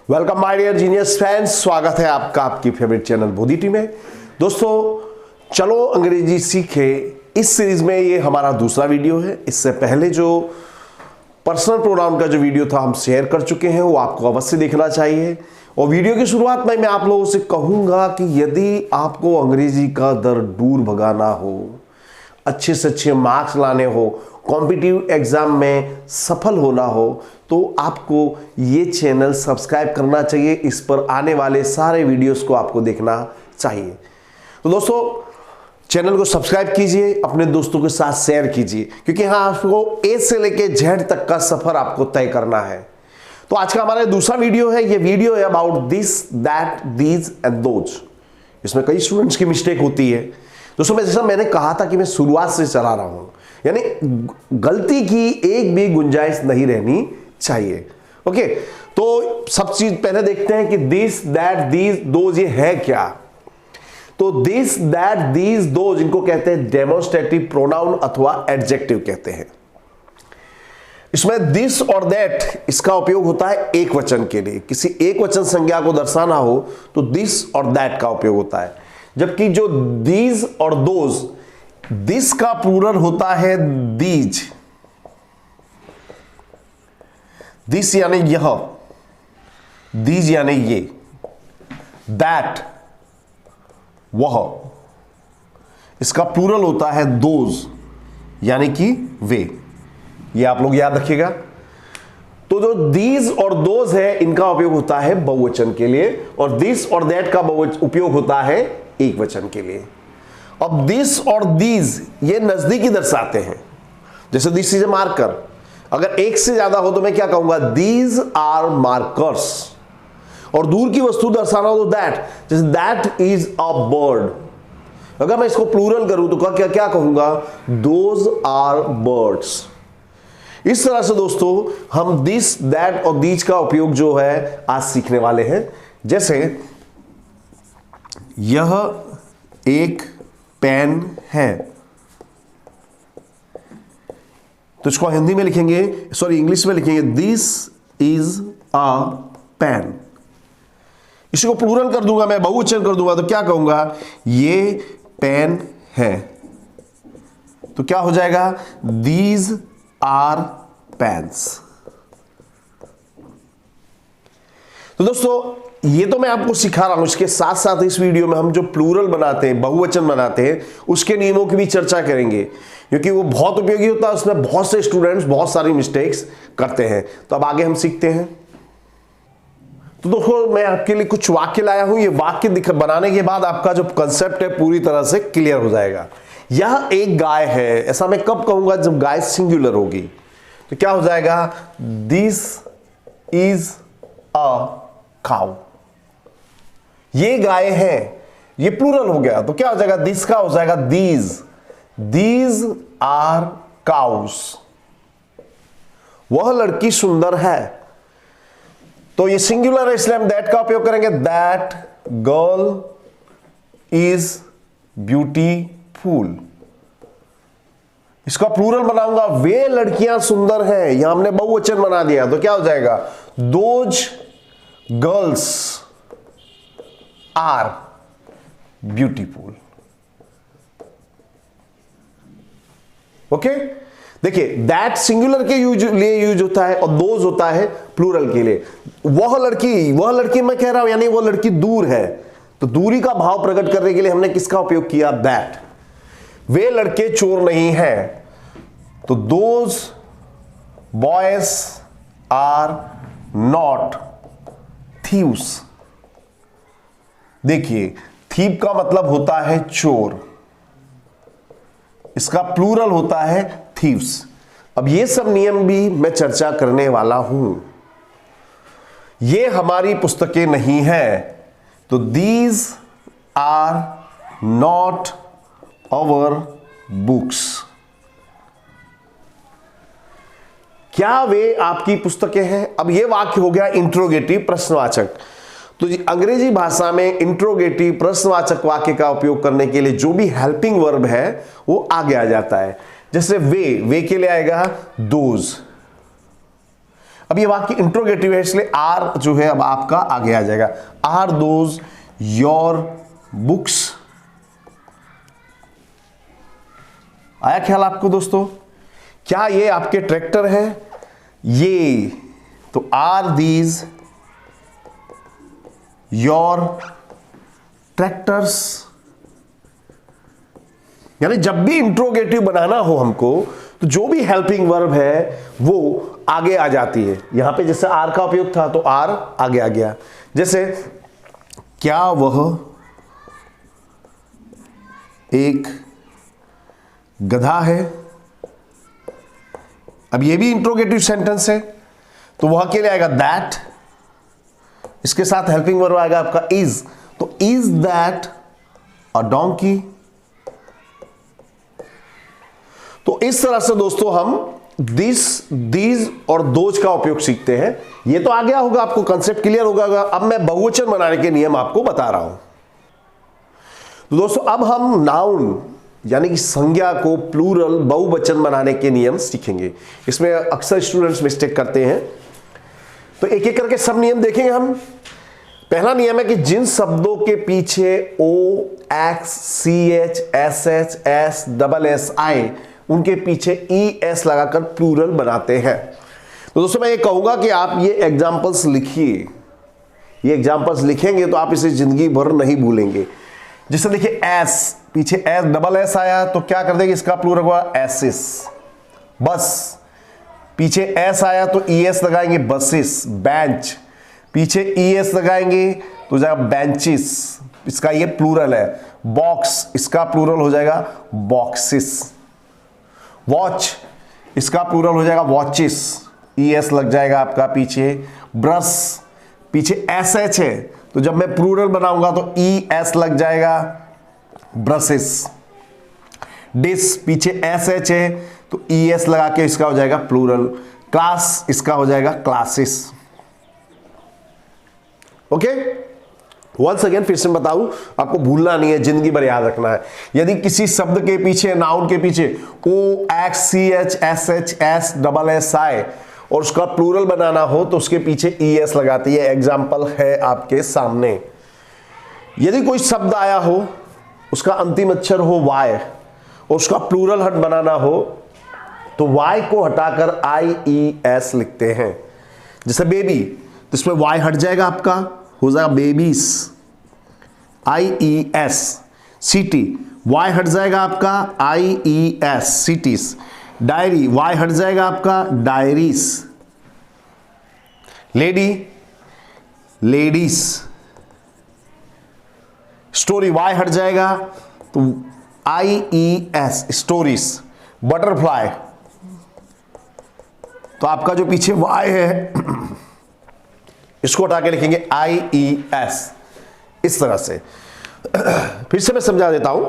Welcome my dear genius friends, स्वागत है आपका आपकी फेवरेट चैनल बोधिटी में। दोस्तों चलो अंग्रेजी सीखे इस सीरीज में ये हमारा दूसरा वीडियो है। इससे पहले जो पर्सनल प्रोनाउन का जो वीडियो था हम शेयर कर चुके हैं, वो आपको अवश्य देखना चाहिए। और वीडियो की शुरुआत में मैं आप लोगों से कहूंगा कि यदि आपको अंग्रेजी का दर दूर भगाना हो, अच्छे से अच्छे मार्क्स लाने हो, कॉम्पिटिटिव एग्जाम में सफल होना हो, तो आपको ये चैनल सब्सक्राइब करना चाहिए। इस पर आने वाले सारे वीडियोस को आपको देखना चाहिए। तो दोस्तों चैनल को सब्सक्राइब कीजिए, अपने दोस्तों के साथ शेयर कीजिए, क्योंकि हाँ आपको ए से लेके जेड तक का सफर आपको तय करना है। तो आज का हमारा दूसरा वीडियो है। ये वीडियो है about this, that, these and those. इसमें कई स्टूडेंट्स की मिस्टेक होती है। दोस्तों जैसा मैंने कहा था कि मैं शुरुआत से चला रहा हूं, यानी गलती की एक भी गुंजाइश नहीं रहनी चाहिए। ओके, तो सब चीज पहले देखते हैं कि दिस, दैट, दीज, दोज ये है क्या। तो दिस, दैट, दीज, दोज इनको कहते हैं डेमोन्स्ट्रेटिव प्रोनाउन अथवा एडजेक्टिव कहते हैं। इसमें दिस और दैट इसका उपयोग होता है एक वचन के लिए। किसी एक वचन संज्ञा को दर्शाना हो तो दिस और दैट का उपयोग होता है, जबकि जो दीज और दोज, दिस का प्लूरल होता है दीज, दिस यानी यह, दीज यानी ये, दैट वह, इसका प्लूरल होता है दोज यानी कि वे। ये आप लोग याद रखिएगा। तो जो दीज और दोज है इनका उपयोग होता है बहुवचन के लिए, और दिस और दैट का उपयोग होता है एक वचन के लिए। अब दिस और दीज ये नजदीकी दर्शाते हैं। जैसे दिस इज ए मार्कर, अगर एक से ज्यादा हो तो मैं क्या कहूंगा, दीज आर मार्कर्स। और दूर की वस्तु दर्शाना हो तो दैट, जैसे दैट इज अ बर्ड। अगर मैं इसको प्लूरल करूं तो क्या क्या कहूंगा, दोज आर बर्ड्स। इस तरह से दोस्तों हम दिस, दैट और दीज का उपयोग जो है आज सीखने वाले हैं। जैसे यह एक पेन है, तो इसको हिंदी में लिखेंगे, सॉरी इंग्लिश में लिखेंगे, दिस इज अ पेन। इसी को प्लूरल कर दूंगा मैं, बहुवचन कर दूंगा तो क्या कहूंगा, ये पेन है। तो क्या हो जाएगा, दीज आर पेन्स। तो दोस्तों ये तो मैं आपको सिखा रहा हूं, इसके साथ साथ इस वीडियो में हम जो प्लूरल बनाते हैं, बहुवचन बनाते हैं, उसके नियमों की भी चर्चा करेंगे, क्योंकि वो बहुत उपयोगी होता है। उसमें बहुत से स्टूडेंट्स बहुत सारी मिस्टेक्स करते हैं। तो अब आगे हम सीखते हैं। तो दोस्तों मैं आपके लिए कुछ वाक्य लाया हूं। ये वाक्य बनाने के बाद आपका जो कंसेप्ट है पूरी तरह से क्लियर हो जाएगा। यह एक गाय है, ऐसा मैं कब कहूंगा, जब गाय सिंगुलर होगी। तो क्या हो जाएगा, दिस इज अ काउ। ये गाय है, ये प्लूरल हो गया, तो क्या हो जाएगा, दिस का हो जाएगा दीज, दीज आर काउस। वह लड़की सुंदर है, तो ये सिंगुलर है इसलिए हम दैट का उपयोग करेंगे, दैट गर्ल इज ब्यूटीफुल। इसका प्लूरल बनाऊंगा, वे लड़कियां सुंदर हैं, यहां हमने बहुवचन बना दिया, तो क्या हो जाएगा, those girls are beautiful. Okay, देखिए दैट सिंगुलर के लिए यूज होता है और दोज होता है प्लूरल के लिए। वह लड़की मैं कह रहा हूं, यानी वह लड़की दूर है, तो दूरी का भाव प्रकट करने के लिए हमने किसका उपयोग किया, दैट। वे लड़के चोर नहीं हैं, तो those boys are not thieves. देखिए थीव का मतलब होता है चोर, इसका प्लूरल होता है थीव्स। अब ये सब नियम भी मैं चर्चा करने वाला हूं। ये हमारी पुस्तकें नहीं है, तो these are not our books. क्या वे आपकी पुस्तकें हैं। अब यह वाक्य हो गया इंट्रोगेटिव प्रश्नवाचक। तो अंग्रेजी भाषा में इंट्रोगेटिव प्रश्नवाचक वाक्य का उपयोग करने के लिए जो भी हेल्पिंग वर्ब है वो आगे आ जाता है। जैसे वे के लिए आएगा दोज। अब ये वाक्य इंट्रोगेटिव है, इसलिए आर जो है अब आपका आगे आ जाएगा। Are those your books? आया ख्याल आपको दोस्तों? क्या ये आपके ट्रैक्टर है? ये तो आर दीज योर ट्रैक्टर्स? यानी जब भी इंट्रोगेटिव बनाना हो हमको तो जो भी हेल्पिंग वर्ब है वो आगे आ जाती है। यहां पे जैसे आर का उपयोग था तो आर आगे आ गया। जैसे क्या वह एक गधा है? अब ये भी इंट्रोगेटिव सेंटेंस है तो वह के लिए आएगा दैट, इसके साथ हेल्पिंग वर्ब आएगा आपका इज, तो इज दैट अ डोंकी? तो इस तरह से दोस्तों हम दिस, दीज और दोज का उपयोग सीखते हैं। ये तो आ गया होगा, आपको कंसेप्ट क्लियर होगा। अब मैं बहुवचन बनाने के नियम आपको बता रहा हूं। तो दोस्तों अब हम नाउन यानी कि संज्ञा को प्लूरल बहुवचन बनाने के नियम सीखेंगे। इसमें अक्सर स्टूडेंट्स मिस्टेक करते हैं, तो एक एक करके सब नियम देखेंगे हम। पहला नियम है कि जिन शब्दों के पीछे O, X, C H, S H, S, double S I, उनके पीछे ई एस लगाकर प्लूरल बनाते हैं। तो दोस्तों मैं ये कहूंगा कि आप ये एग्जाम्पल्स लिखिए। ये एग्जाम्पल्स लिखेंगे तो आप इसे जिंदगी भर नहीं भूलेंगे। जैसे देखिए एस, पीछे एस, डबल एस आया तो क्या कर देंगे, इसका प्लूरल हुआ एसिस। बस, पीछे एस आया तो ई एस लगाएंगे, बसेस। बेंच, पीछे ई एस लगाएंगे तो जाएगा बेंचिस, इसका ये प्लूरल है। बॉक्स, इसका प्लूरल हो जाएगा बॉक्सिस। वॉच, इसका प्लूरल हो जाएगा वॉचिस, ई एस लग जाएगा आपका पीछे। ब्रश, पीछे एस एच है तो जब मैं प्लूरल बनाऊंगा तो ई एस लग जाएगा ब्रशेस। डिश, पीछे एस एच है तो ई एस लगा के इसका हो जाएगा प्लूरल। क्लास, इसका हो जाएगा क्लासेस। ओके, वंस अगेन फिर से बताऊं, आपको भूलना नहीं है, जिंदगी भर याद रखना है। यदि किसी शब्द के पीछे, नाउन के पीछे O, X, C H, S H, S, double S I और उसका प्लूरल बनाना हो तो उसके पीछे ई एस लगाती है। एग्जाम्पल है आपके सामने। यदि कोई शब्द आया हो, उसका अंतिम अक्षर हो वाई और उसका प्लूरल हट बनाना हो तो वाई को हटाकर आई ई एस लिखते हैं। जैसे बेबी, तो इसमें वाई हट जाएगा, आपका हो जाएगा babies, I E S. City, Y हट जाएगा आपका, I E S, cities. Diary, Y हट जाएगा आपका, diaries. Lady, ladies. Story, Y हट जाएगा तो I E S, stories. Butterfly, तो आपका जो पीछे वाई है इसको हटा के लिखेंगे आई ई एस। इस तरह से फिर से मैं समझा देता हूं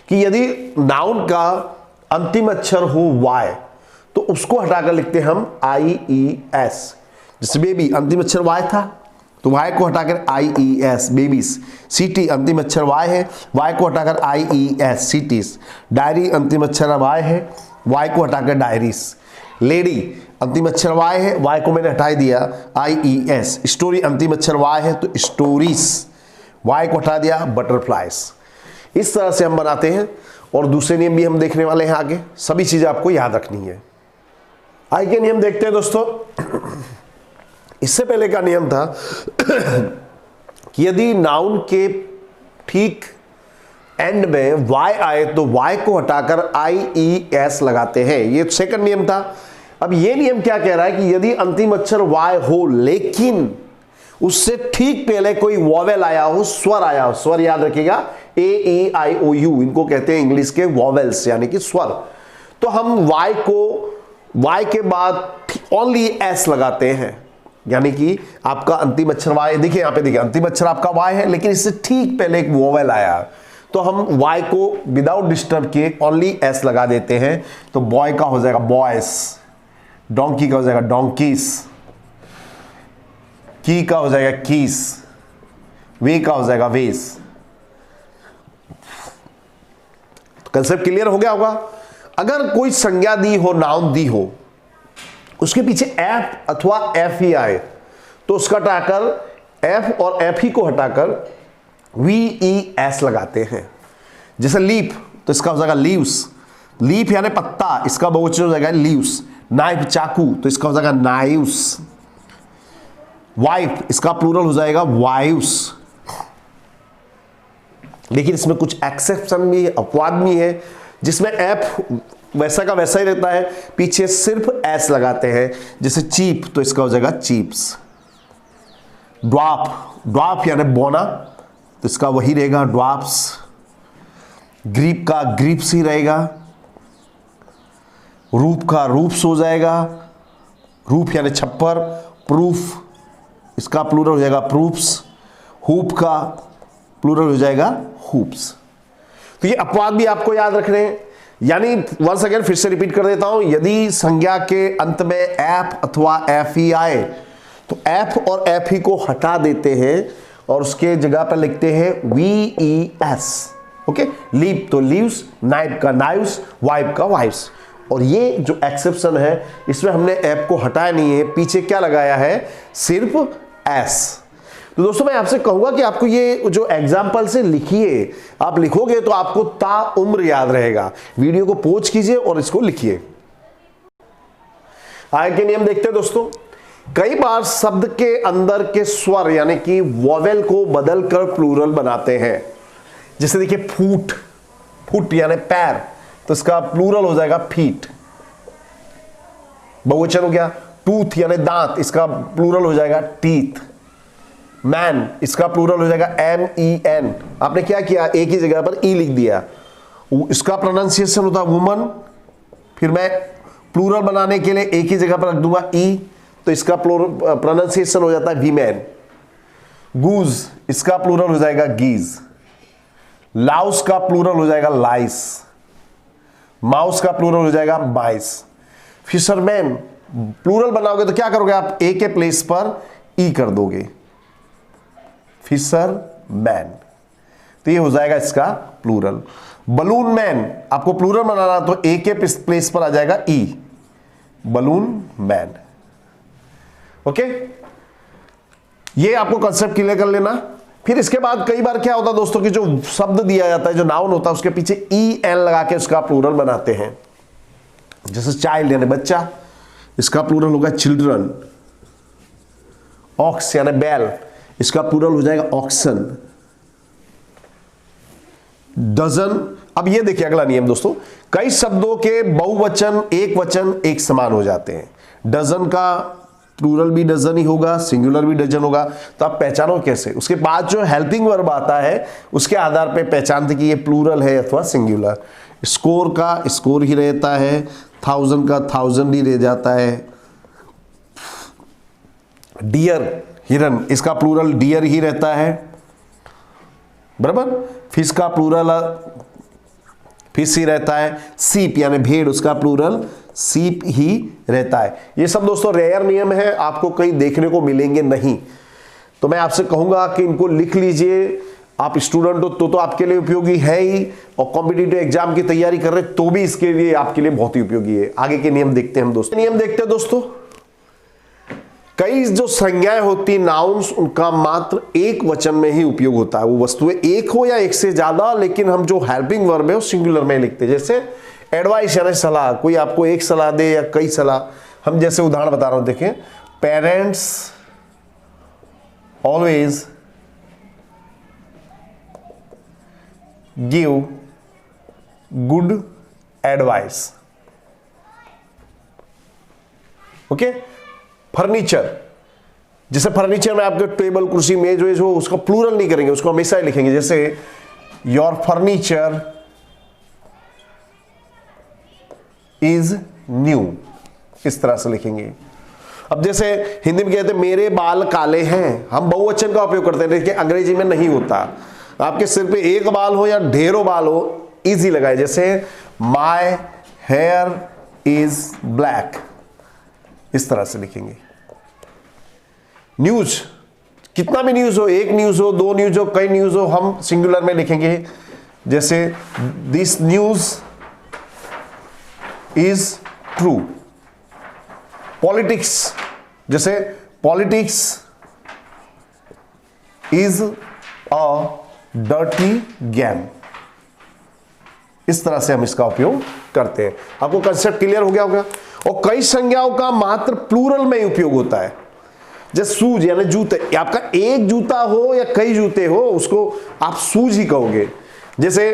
कि यदि नाउन का अंतिम अक्षर हो वाई तो उसको हटाकर लिखते हैं हम आई ई एस। जैसे बेबी, अंतिम अक्षर वाई था तो वाई को हटाकर आई ई एस, बेबीज। सिटी, अंतिम अक्षर वाई है, वाई को हटाकर आई ई एस, सिटीज। डायरी, अंतिम अक्षर वाई है, वाई को हटाकर डायरीज। लेडी, अंतिम अक्षर वाई है, वाई को मैंने हटा दिया, आई ई एस। स्टोरी, अंतिम अक्षर वाई है तो स्टोरीज, वाई को हटा दिया, बटरफ्लाइज। इस तरह से हम बनाते हैं और दूसरे नियम भी हम देखने वाले हैं आगे। सभी चीजें आपको याद रखनी है। आगे नियम देखते हैं दोस्तों। इससे पहले का नियम था कि यदि नाउन के ठीक एंड में वाई आए तो वाई को हटाकर आई ई एस लगाते हैं। ये सेकंड नियम था। अब ये नियम क्या कह रहा है कि यदि अंतिम अक्षर वाई हो लेकिन उससे ठीक पहले कोई वॉवेल आया हो, स्वर आया हो, स्वर याद रखिएगा, ए ई आई ओ यू, इनको कहते हैं इंग्लिश के वॉवेल्स यानी कि स्वर, तो हम वाई को, वाई के बाद ओनली एस लगाते हैं। यानी कि आपका अंतिम अक्षर वाई, देखिए यहां पे देखिए अंतिम अक्षर आपका वाई है लेकिन इससे ठीक पहले एक वोवेल आया तो हम वाई को विदाउट डिस्टर्ब किए ओनली एस लगा देते हैं। तो बॉय का हो जाएगा बॉयस, डोंकी का हो जाएगा डोंकीस, की का हो जाएगा कीस, वे का हो जाएगा वेस। तो कंसेप्ट क्लियर हो गया होगा। अगर कोई संज्ञा दी हो, नाउन दी हो, उसके पीछे एफ अथवा एफ ही आए तो उसका हटाकर एफ और एफ ही को हटाकर VES लगाते हैं। जैसे लीप तो इसका हो जाएगा लीव्स, लीफ यानी पत्ता, इसका बहुवचन हो जाएगा लीव्स। नाइफ चाकू तो इसका हो जाएगा नाइव्स। वाइफ इसका प्लूरल हो जाएगा वाइव्स। लेकिन इसमें कुछ एक्सेप्शन भी, अपवाद भी है, जिसमें एफ वैसा का वैसा ही रहता है, पीछे सिर्फ एस लगाते हैं। जैसे चीप तो इसका हो जाएगा चीप्स। ड्वार्फ, ड्वार्फ यानी बोना तो इसका वही रहेगा ड्वार्फ्स। ग्रीप का ग्रीप्स ही रहेगा। रूप का रूप्स हो जाएगा, रूप यानी छप्पर। प्रूफ इसका प्लूरल हो जाएगा प्रूफ्स। हुप का प्लूरल हो जाएगा हुप्स। तो ये अपवाद भी आपको याद रखने हैं। यानी वंस अगेन फिर से रिपीट कर देता हूं, यदि संज्ञा के अंत में एफ अथवा एफ ही आए तो एफ और एफ ही को हटा देते हैं और उसके जगह पर लिखते हैं VES। ओके, लीप तो लीव्स, नाइफ का नाइव्स, वाइफ का वाइव्स। और ये जो एक्सेप्शन है इसमें हमने एफ को हटाया नहीं है, पीछे क्या लगाया है, सिर्फ एस। तो दोस्तों मैं आपसे कहूंगा कि आपको ये जो एग्जाम्पल से लिखिए, आप लिखोगे तो आपको ता उम्र याद रहेगा। वीडियो को पॉज कीजिए और इसको लिखिए। आगे के नियम देखते हैं दोस्तों। कई बार शब्द के अंदर के स्वर यानी कि वॉवेल को बदलकर प्लूरल बनाते हैं। जैसे देखिए फूट, फुट यानी पैर तो इसका प्लूरल हो जाएगा फीट, बहुवचन हो गया। टूथ यानी दांत, इसका प्लूरल हो जाएगा टीथ। मैन इसका प्लूरल हो जाएगा MEN। आपने क्या किया, एक ही जगह पर ई लिख दिया। इसका प्रोनाउंसिएशन होता है वुमन, फिर मैं प्लूरल बनाने के लिए एक ही जगह पर रख दूंगा ई, तो इसका प्रोनाउंसिएशन हो जाता है वीमेन। गूज इसका प्लूरल हो जाएगा गीज। लाउस का प्लूरल हो जाएगा लाइस। माउस का प्लूरल हो जाएगा माइस। फिशरमैन प्लूरल बनाओगे तो क्या करोगे आप, ए के प्लेस पर ई कर दोगे, फिशर मैन, तो ये हो जाएगा इसका प्लूरल। बलून मैन आपको प्लूरल बनाना तो ए के प्लेस पर आ जाएगा ई, बलून मैन। ओके, ये आपको कंसेप्ट क्लियर कर लेना। फिर इसके बाद कई बार क्या होता है दोस्तों कि जो शब्द दिया जाता है, जो नाउन होता है, उसके पीछे EN लगा के उसका प्लूरल बनाते हैं। जैसे चाइल्ड यानी बच्चा, इसका प्लूरल होगा चिल्ड्रन। ऑक्स यानी बैल, इसका प्लूरल हो जाएगा ऑक्सन। डजन, अब ये देखिए अगला नियम दोस्तों, कई शब्दों के बहुवचन एक वचन एक समान हो जाते हैं। डजन का प्लूरल भी डजन ही होगा, सिंगुलर भी डजन होगा। तो आप पहचानो कैसे, उसके बाद जो हेल्पिंग वर्ब आता है उसके आधार पे पहचानते कि ये प्लूरल है अथवा सिंगुलर। स्कोर का स्कोर ही रहता है, थाउजेंड का थाउजेंड ही रह जाता है। डियर हिरन, इसका प्लूरल डियर ही रहता है, बराबर। फिश का प्लूरल फिश ही रहता है। सीप यानी भेड़, उसका प्लूरल सीप ही रहता है। ये सब दोस्तों रेयर नियम है, आपको कहीं देखने को मिलेंगे नहीं। तो मैं आपसे कहूंगा कि इनको लिख लीजिए। आप स्टूडेंट हो तो आपके लिए उपयोगी है ही, और कॉम्पिटिटिव एग्जाम की तैयारी कर रहे तो भी इसके लिए आपके लिए बहुत ही उपयोगी है। आगे के नियम देखते हैं हम दोस्तों। नियम देखते हैं दोस्तों। कई जो संज्ञाएं होती नाउन्स, उनका मात्र एक वचन में ही उपयोग होता है। वो वस्तुएं एक हो या एक से ज्यादा, लेकिन हम जो हेल्पिंग वर्ब है वो सिंगुलर में लिखते हैं। जैसे एडवाइस यानी सलाह, कोई आपको एक सलाह दे या कई सलाह। हम जैसे उदाहरण बता रहा हूं, देखें, parents always give good advice. Okay, furniture, जैसे फर्नीचर में आपके टेबल कुर्सी मेज वेज हो, उसका प्लूरल नहीं करेंगे, उसको हमेशा ही लिखेंगे। जैसे योर फर्नीचर इज न्यू, इस तरह से लिखेंगे। अब जैसे हिंदी में कहते हैं मेरे बाल काले हैं, हम बहुवचन का उपयोग करते हैं, लेकिन अंग्रेजी में नहीं होता। आपके सिर पे एक बाल हो या ढेरों बाल हो, इजी लगाए। जैसे माय हेयर इज ब्लैक, इस तरह से लिखेंगे। न्यूज, कितना भी न्यूज हो, एक न्यूज हो, दो न्यूज हो, कई न्यूज हो, हम सिंगुलर में लिखेंगे। जैसे this news is true. Politics, जैसे politics is a dirty game, इस तरह से हम इसका उपयोग करते हैं। आपको कंसेप्ट क्लियर हो गया होगा। और कई संज्ञाओं का मात्र प्लूरल में ही उपयोग होता है, जैसे शूज यानी जूते, आपका एक जूता हो या कई जूते हो उसको आप शूज ही कहोगे। जैसे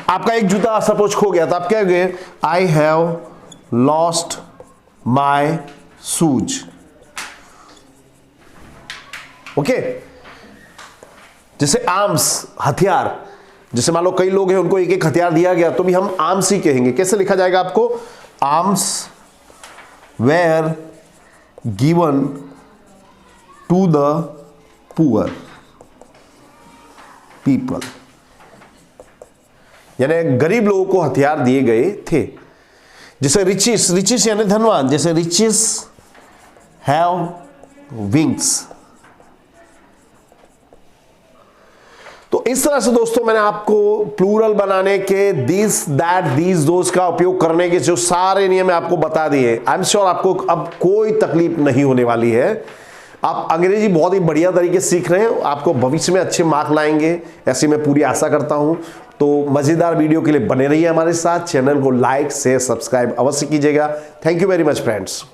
आपका एक जूता सपोज खो गया तो आप क्या कहोगे, I have lost my shoes. Okay. जैसे आर्म्स, हथियार, जैसे मान लो कई लोग हैं उनको एक एक हथियार दिया गया तो भी हम आर्म्स ही कहेंगे। कैसे लिखा जाएगा आपको, arms were given to the poor people, यानी गरीब लोगों को हथियार दिए गए थे। जैसे रिचिस, रिचिस यानी धनवान, जैसे रिचिस हैव विंग्स। तो इस तरह से दोस्तों मैंने आपको प्लूरल बनाने के दिस, दैट, दीज, दोस का उपयोग करने के जो सारे नियम आपको बता दिए। आई एम श्योर आपको अब कोई तकलीफ नहीं होने वाली है। आप अंग्रेजी बहुत ही बढ़िया तरीके से सीख रहे हैं, आपको भविष्य में अच्छे मार्क लाएंगे, ऐसी मैं पूरी आशा करता हूं। तो मजेदार वीडियो के लिए बने रहिए हमारे साथ। चैनल को लाइक शेयर सब्सक्राइब अवश्य कीजिएगा। Thank you very much friends.